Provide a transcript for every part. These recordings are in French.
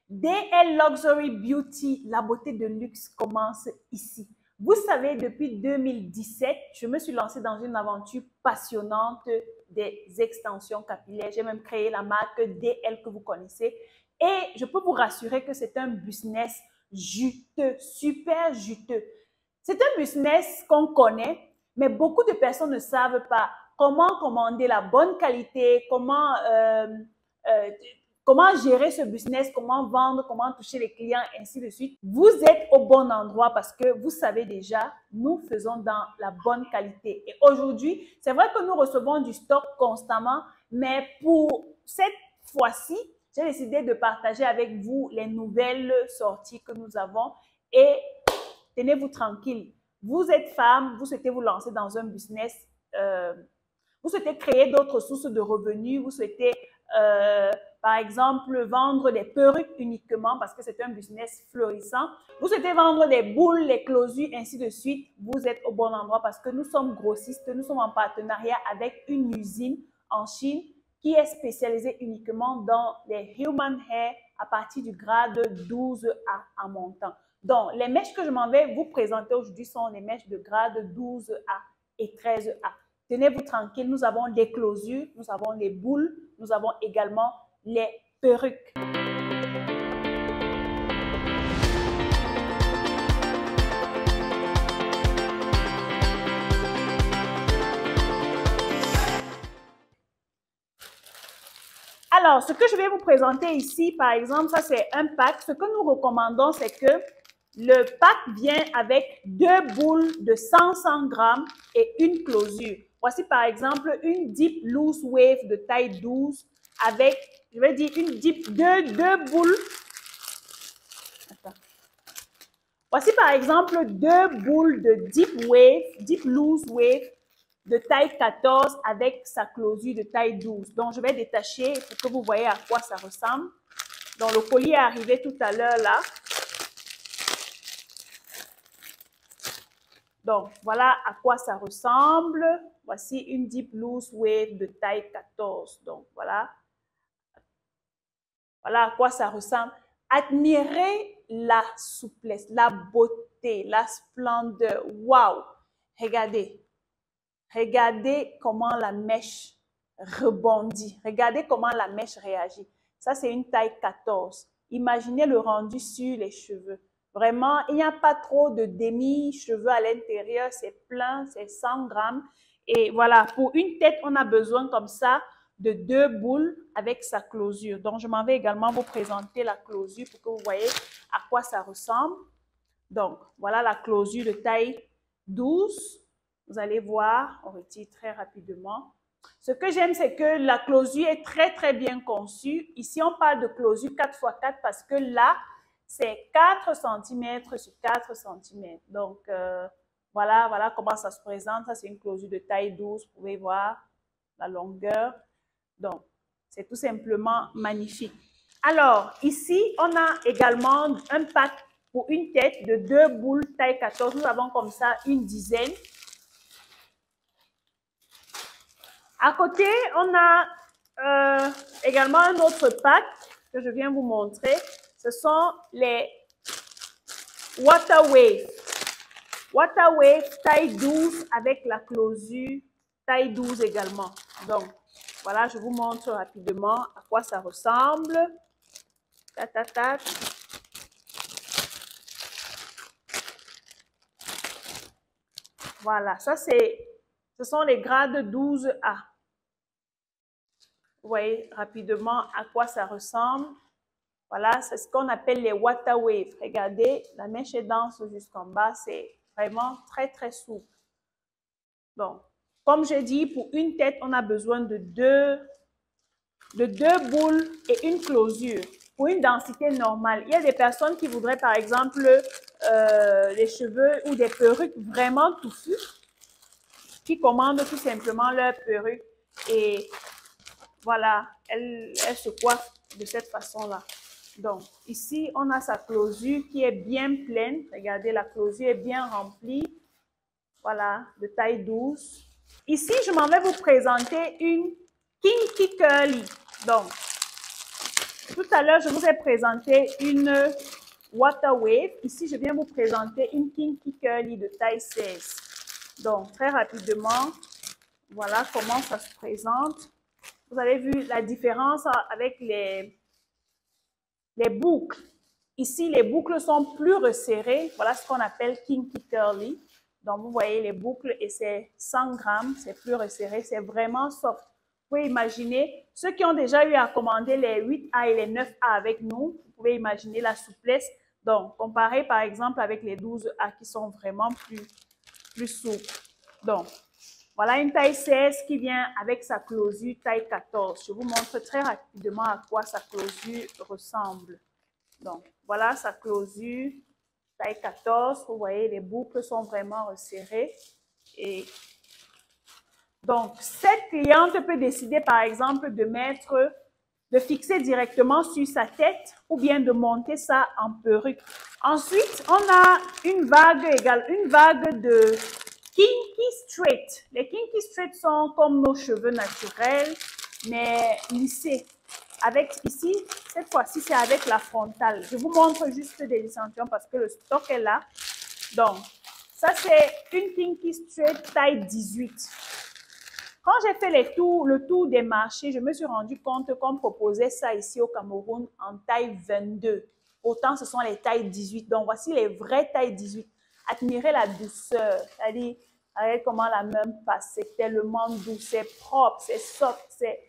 DL Luxury Beauty, la beauté de luxe commence ici. Vous savez, depuis 2017, je me suis lancée dans une aventure passionnante des extensions capillaires. J'ai même créé la marque DL que vous connaissez. Et je peux vous rassurer que c'est un business juteux, super juteux. C'est un business qu'on connaît, mais beaucoup de personnes ne savent pas comment commander la bonne qualité, comment gérer ce business, comment vendre, comment toucher les clients, ainsi de suite. Vous êtes au bon endroit parce que vous savez déjà, nous faisons dans la bonne qualité. Et aujourd'hui, c'est vrai que nous recevons du stock constamment, mais pour cette fois-ci, j'ai décidé de partager avec vous les nouvelles sorties que nous avons et tenez-vous tranquille. Vous êtes femme, vous souhaitez vous lancer dans un business, vous souhaitez créer d'autres sources de revenus, vous souhaitez par exemple, vendre des perruques uniquement parce que c'est un business florissant. Vous souhaitez vendre des boules, les closures, ainsi de suite. Vous êtes au bon endroit parce que nous sommes grossistes. Nous sommes en partenariat avec une usine en Chine qui est spécialisée uniquement dans les human hair à partir du grade 12A en montant. Donc, les mèches que je m'en vais vous présenter aujourd'hui sont les mèches de grade 12A et 13A. Tenez-vous tranquille, nous avons des closures, nous avons les boules, nous avons également les perruques. Alors, ce que je vais vous présenter ici, par exemple, ça c'est un pack. Ce que nous recommandons, c'est que le pack vient avec 2 boules de 100 grammes et une closure. Voici par exemple une Deep Loose Wave de taille 12 avec, je vais dire, une Deep, deux boules. Attends. Voici par exemple 2 boules de Deep Loose Wave de taille 14 avec sa closure de taille 12. Donc, je vais détacher pour que vous voyez à quoi ça ressemble. Donc, le colis est arrivé tout à l'heure là. Donc, voilà à quoi ça ressemble. Voici une Deep Loose Wave de taille 14. Donc, voilà. Voilà à quoi ça ressemble. Admirez la souplesse, la beauté, la splendeur. Waouh! Regardez. Regardez comment la mèche rebondit. Regardez comment la mèche réagit. Ça, c'est une taille 14. Imaginez le rendu sur les cheveux. Vraiment, il n'y a pas trop de demi-cheveux à l'intérieur. C'est plein, c'est 100 grammes. Et voilà, pour une tête, on a besoin comme ça de 2 boules avec sa closure. Donc, je m'en vais également vous présenter la closure pour que vous voyez à quoi ça ressemble. Donc, voilà la closure de taille 12. Vous allez voir, on retire très rapidement. Ce que j'aime, c'est que la closure est très, très bien conçue. Ici, on parle de closure 4x4 parce que là, c'est 4 cm sur 4 cm. Donc, voilà comment ça se présente. Ça, c'est une closure de taille 12. Vous pouvez voir la longueur. Donc, c'est tout simplement magnifique. Alors, ici, on a également un pack pour une tête de 2 boules taille 14. Nous avons comme ça une dizaine. À côté, on a également un autre pack que je viens vous montrer. Ce sont les Water Wave. Water Wave taille 12 avec la closure taille 12 également. Donc, voilà, je vous montre rapidement à quoi ça ressemble. Voilà, ce sont les grades 12A. Vous voyez rapidement à quoi ça ressemble. Voilà, c'est ce qu'on appelle les water waves. Regardez, la mèche est dense jusqu'en bas. C'est vraiment très, très souple. Donc, comme je dis, pour une tête, on a besoin de deux boules et une closure. Pour une densité normale. Il y a des personnes qui voudraient, par exemple, les cheveux ou des perruques vraiment touffues, qui commandent tout simplement leur perruque et voilà, elle se coiffe de cette façon-là. Donc, ici, on a sa closure qui est bien pleine. Regardez, la closure est bien remplie. Voilà, de taille 12. Ici, je m'en vais vous présenter une Kinky Curly. Donc, Tout à l'heure, je vous ai présenté une Water Wave. Ici, je viens vous présenter une Kinky Curly de taille 16. Donc, très rapidement, voilà comment ça se présente. Vous avez vu la différence avec les boucles. Ici, les boucles sont plus resserrées. Voilà ce qu'on appelle Kinky Curly. Donc, vous voyez les boucles et c'est 100 grammes. C'est plus resserré. C'est vraiment soft. Vous pouvez imaginer, ceux qui ont déjà eu à commander les 8A et les 9A avec nous, vous pouvez imaginer la souplesse. Donc, comparé par exemple avec les 12A qui sont vraiment plus souples. Donc, voilà une taille 16 qui vient avec sa closure taille 14. Je vous montre très rapidement à quoi sa closure ressemble. Donc, voilà sa closure taille 14. Vous voyez, les boucles sont vraiment resserrées. Et donc, cette cliente peut décider, par exemple, de fixer directement sur sa tête ou bien de monter ça en perruque. Ensuite, on a une vague de Kinky Straight. Les Kinky Straight sont comme nos cheveux naturels, mais lissés. Avec ici, cette fois-ci, c'est avec la frontale. Je vous montre juste des échantillons parce que le stock est là. Donc, ça, c'est une Kinky Straight taille 18. Quand j'ai fait le tour des marchés, je me suis rendu compte qu'on proposait ça ici au Cameroun en taille 22. Autant ce sont les tailles 18. Donc, voici les vraies tailles 18. Admirez la douceur. C'est-à-dire, regardez comment la main passe. C'est tellement doux, c'est propre, c'est soft, c'est...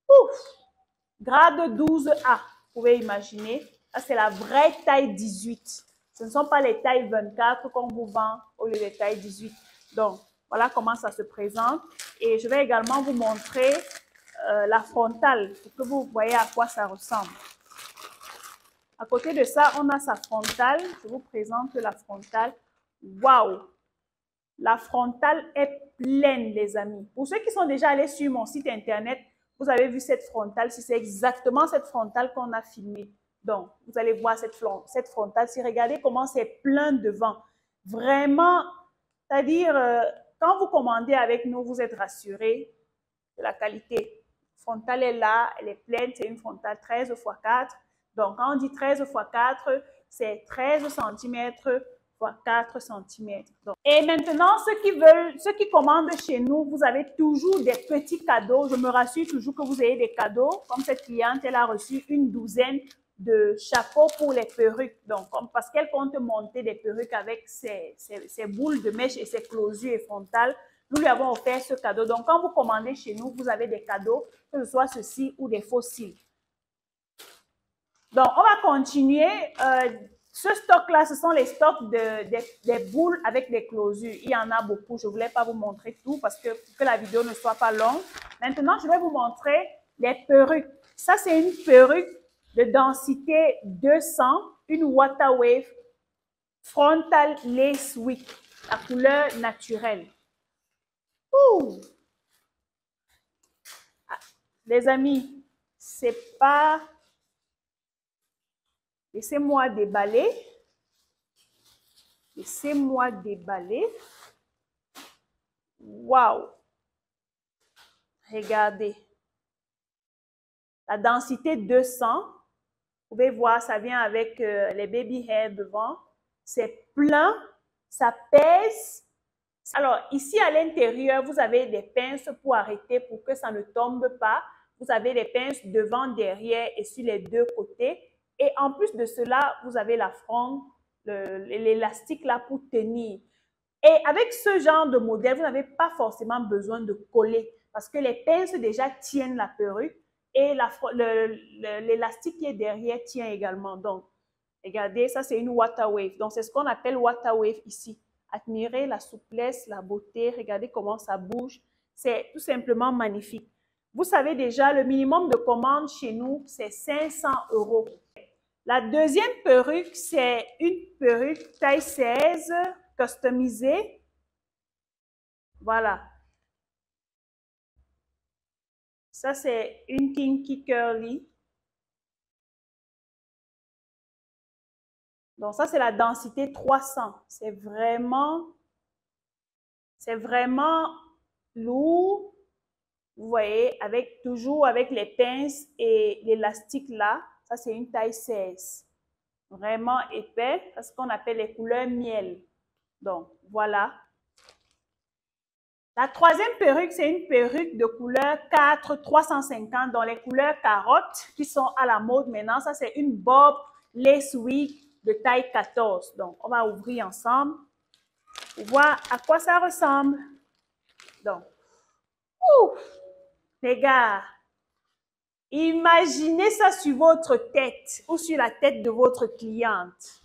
Ouf! Grade 12A, vous pouvez imaginer. Ça, c'est la vraie taille 18. Ce ne sont pas les tailles 24 qu'on vous vend au lieu des tailles 18. Donc, voilà comment ça se présente. Et je vais également vous montrer la frontale pour que vous voyez à quoi ça ressemble. À côté de ça, on a sa frontale. Je vous présente la frontale. Waouh! La frontale est pleine, les amis. Pour ceux qui sont déjà allés sur mon site internet, vous avez vu cette frontale. Si c'est exactement cette frontale qu'on a filmée. Donc, vous allez voir cette frontale. Si regardez comment c'est plein devant. Vraiment, c'est-à-dire, quand vous commandez avec nous, vous êtes rassurés de la qualité. La frontale est là, elle est pleine. C'est une frontale 13 x 4. Donc, quand on dit 13 x 4, c'est 13 cm x 4 cm. Donc, et maintenant, ceux qui commandent chez nous, vous avez toujours des petits cadeaux. Je me rassure toujours que vous ayez des cadeaux. Comme cette cliente, elle a reçu une douzaine de chapeaux pour les perruques. Donc, parce qu'elle compte monter des perruques avec ses boules de mèche et ses closures et frontales, nous lui avons offert ce cadeau. Donc, quand vous commandez chez nous, vous avez des cadeaux, que ce soit ceci ou des faux cils. Donc, on va continuer. Ce stock-là, ce sont les stocks des boules avec des closures. Il y en a beaucoup. Je ne voulais pas vous montrer tout parce que pour que la vidéo ne soit pas longue. Maintenant, je vais vous montrer les perruques. Ça, c'est une perruque de densité 200, une Water Wave Frontal Lace Wig, la couleur naturelle. Ouh! Ah, les amis, c'est pas... Laissez-moi déballer. Laissez-moi déballer. Waouh! Regardez. La densité 200. Vous pouvez voir, ça vient avec les baby hairs devant. C'est plein. Ça pèse. Alors, ici à l'intérieur, vous avez des pinces pour arrêter, pour que ça ne tombe pas. Vous avez des pinces devant, derrière et sur les deux côtés. Et en plus de cela, vous avez la fronde, l'élastique là pour tenir. Et avec ce genre de modèle, vous n'avez pas forcément besoin de coller parce que les pinces déjà tiennent la perruque et l'élastique qui est derrière tient également. Donc, regardez, ça c'est une Water Wave. Donc, c'est ce qu'on appelle Water Wave ici. Admirez la souplesse, la beauté. Regardez comment ça bouge. C'est tout simplement magnifique. Vous savez déjà, le minimum de commande chez nous, c'est 500 €. La deuxième perruque, c'est une perruque taille 16, customisée. Voilà. Ça, c'est une Kinky Curly. Donc, ça, c'est la densité 300. C'est vraiment lourd. Vous voyez, toujours avec les pinces et l'élastique là. Ça, c'est une taille 16. Vraiment épais, c'est ce qu'on appelle les couleurs miel. Donc, voilà. La troisième perruque, c'est une perruque de couleur 4 350 dans les couleurs carottes qui sont à la mode maintenant. Ça, c'est une bob lace wig de taille 14. Donc, on va ouvrir ensemble pour voir à quoi ça ressemble. Donc, les gars, imaginez ça sur votre tête ou sur la tête de votre cliente.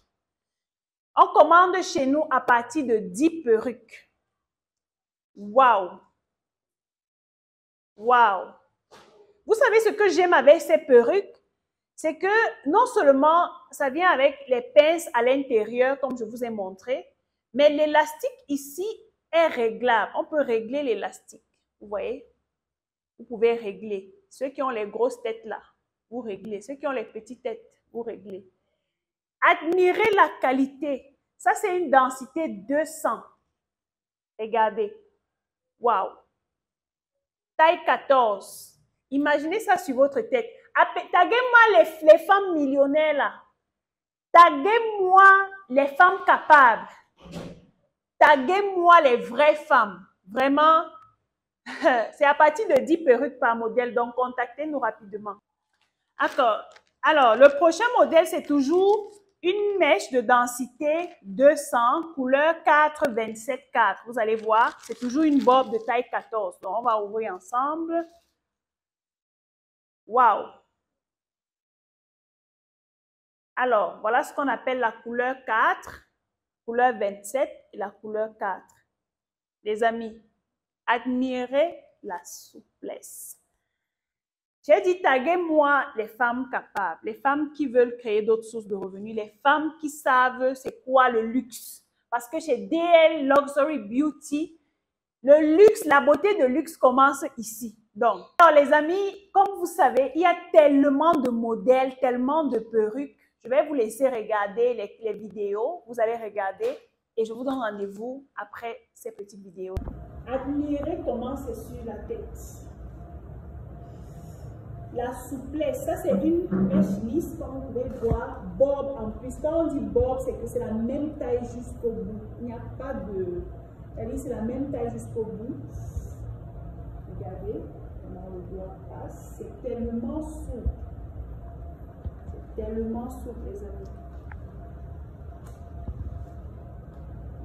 On commande chez nous à partir de 10 perruques. Waouh! Waouh! Vous savez ce que j'aime avec ces perruques? C'est que non seulement ça vient avec les pinces à l'intérieur, comme je vous ai montré, mais l'élastique ici est réglable. On peut régler l'élastique. Vous voyez? Vous pouvez régler. Ceux qui ont les grosses têtes là, vous réglez. Ceux qui ont les petites têtes, vous réglez. Admirez la qualité. Ça, c'est une densité 200. Regardez. Waouh! Taille 14. Imaginez ça sur votre tête. Taguez-moi les femmes millionnaires là. Taguez-moi les femmes capables. Taguez-moi les vraies femmes. Vraiment, c'est à partir de 10 perruques par modèle. Donc, contactez-nous rapidement. D'accord. Alors, le prochain modèle, c'est toujours une mèche de densité 200, couleur 4, 27, 4. Vous allez voir, c'est toujours une bob de taille 14. Donc, on va ouvrir ensemble. Waouh! Alors, voilà ce qu'on appelle la couleur 4, couleur 27 et la couleur 4. Les amis, admirez la souplesse. J'ai dit, taguez-moi les femmes capables, les femmes qui veulent créer d'autres sources de revenus, les femmes qui savent c'est quoi le luxe. Parce que chez DL Luxury Beauty, le luxe, la beauté de luxe commence ici. Donc, alors les amis, comme vous savez, il y a tellement de modèles, tellement de perruques. Je vais vous laisser regarder les vidéos. Vous allez regarder et je vous donne rendez-vous après ces petites vidéos. Admirez comment c'est sur la tête. La souplesse, ça c'est une mèche lisse, comme vous pouvez voir, bob en plus. Quand on dit bob, c'est que c'est la même taille jusqu'au bout. Il n'y a pas de... C'est la même taille jusqu'au bout. Regardez comment le doigt passe. C'est tellement souple. C'est tellement souple, les amis.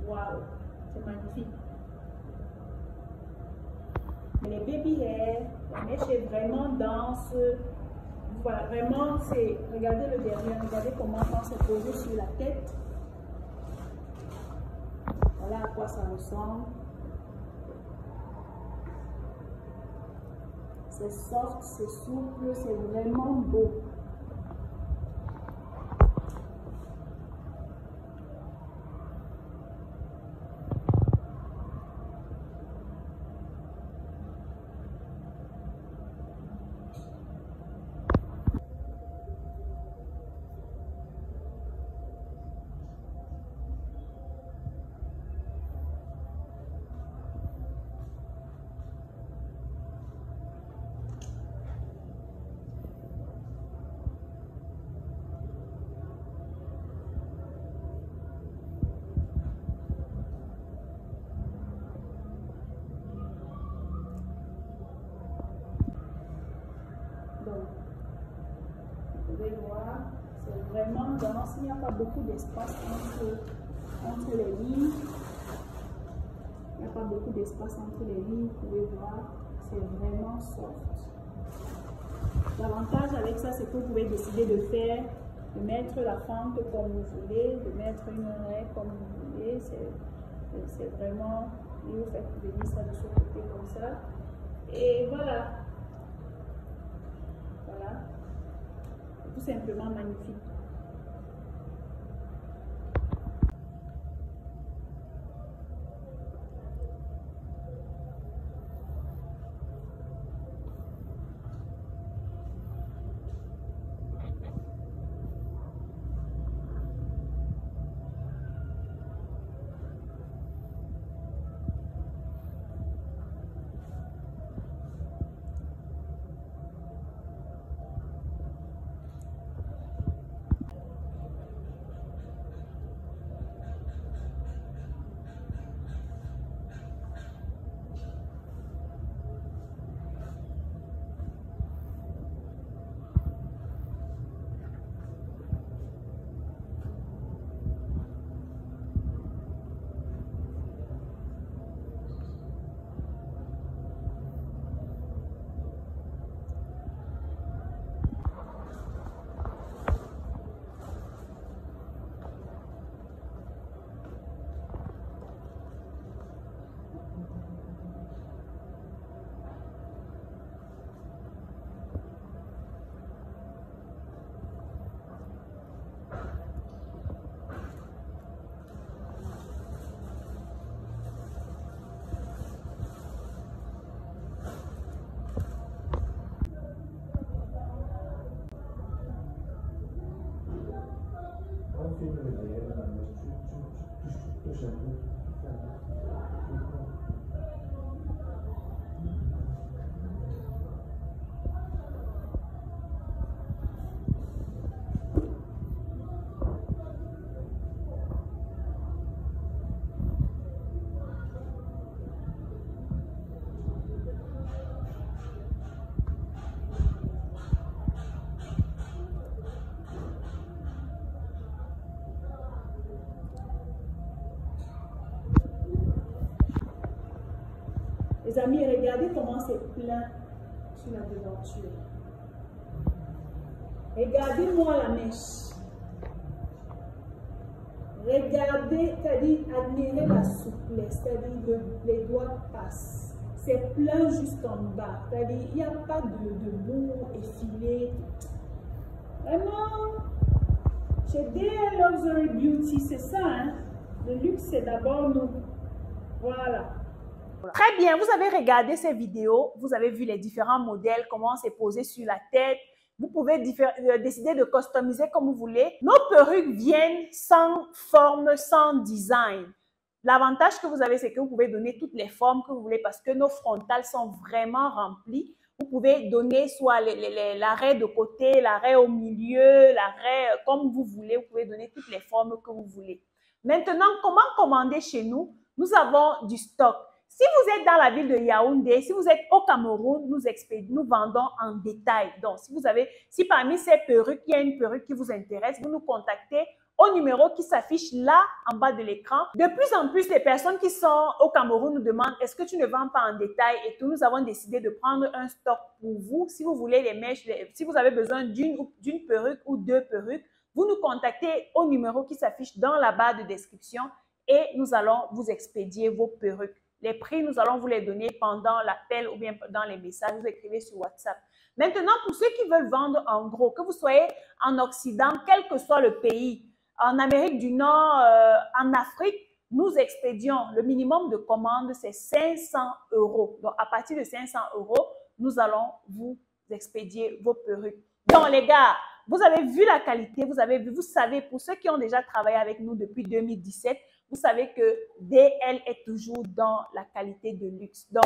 Waouh, c'est magnifique. Les baby hair, la mèche est vraiment dense. Voilà, vraiment, c'est. Regardez le derrière, regardez comment c'est posé sur la tête. Voilà à quoi ça ressemble. C'est soft, c'est souple, c'est vraiment beau. Donc, vous pouvez voir, c'est vraiment dense, il n'y a pas beaucoup d'espace entre les lignes. Il n'y a pas beaucoup d'espace entre les lignes, vous pouvez voir, c'est vraiment soft. L'avantage avec ça, c'est que vous pouvez décider de faire, de mettre la fente comme vous voulez, de mettre une raie comme vous voulez. C'est vraiment, et vous faites venir ça de ce côté comme ça. Et voilà. Voilà. Tout simplement magnifique. Les amis, regardez comment c'est plein sur la devanture. Regardez-moi la mèche. Regardez, c'est-à-dire admirez la souplesse, c'est-à-dire les doigts passent. C'est plein jusqu'en bas, c'est-à-dire il n'y a pas de bout effilé. Vraiment, chez DL Luxury Beauty, c'est ça, hein? Le luxe, c'est d'abord nous. Voilà. Très bien, vous avez regardé ces vidéos, vous avez vu les différents modèles, comment c'est posé sur la tête. Vous pouvez décider de customiser comme vous voulez. Nos perruques viennent sans forme, sans design. L'avantage que vous avez, c'est que vous pouvez donner toutes les formes que vous voulez parce que nos frontales sont vraiment remplies. Vous pouvez donner soit l'arrêt de côté, l'arrêt au milieu, l'arrêt comme vous voulez. Vous pouvez donner toutes les formes que vous voulez. Maintenant, comment commander chez nous? Nous avons du stock. Si vous êtes dans la ville de Yaoundé, si vous êtes au Cameroun, nous vendons en détail. Donc, si parmi ces perruques, il y a une perruque qui vous intéresse, vous nous contactez au numéro qui s'affiche là en bas de l'écran. De plus en plus, les personnes qui sont au Cameroun nous demandent est-ce que tu ne vends pas en détail et tout. Nous avons décidé de prendre un stock pour vous. Si vous voulez les mèches, si vous avez besoin d'une perruque ou deux perruques, vous nous contactez au numéro qui s'affiche dans la barre de description et nous allons vous expédier vos perruques. Les prix, nous allons vous les donner pendant l'appel ou bien dans les messages. Vous écrivez sur WhatsApp. Maintenant, pour ceux qui veulent vendre en gros, que vous soyez en Occident, quel que soit le pays, en Amérique du Nord, en Afrique, nous expédions. Le minimum de commande, c'est 500 €. Donc, à partir de 500 €, nous allons vous expédier vos perruques. Donc, les gars, vous avez vu la qualité, vous savez, pour ceux qui ont déjà travaillé avec nous depuis 2017, vous savez que DL est toujours dans la qualité de luxe. Donc,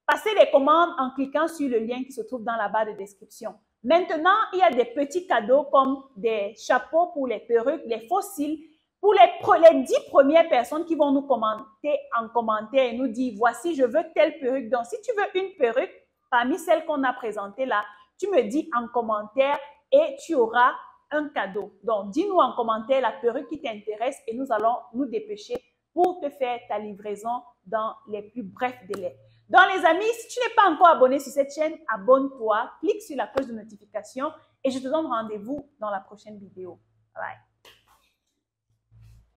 passez les commandes en cliquant sur le lien qui se trouve dans la barre de description. Maintenant, il y a des petits cadeaux comme des chapeaux pour les perruques, les fossiles. Pour les 10 premières personnes qui vont nous commenter en commentaire et nous dire « Voici, je veux telle perruque ». Donc, si tu veux une perruque, parmi celles qu'on a présentées là, tu me dis en commentaire et tu auras un cadeau. Donc, dis-nous en commentaire la perruque qui t'intéresse et nous allons nous dépêcher pour te faire ta livraison dans les plus brefs délais. Donc, les amis, si tu n'es pas encore abonné sur cette chaîne, abonne-toi, clique sur la cloche de notification et je te donne rendez-vous dans la prochaine vidéo. Bye.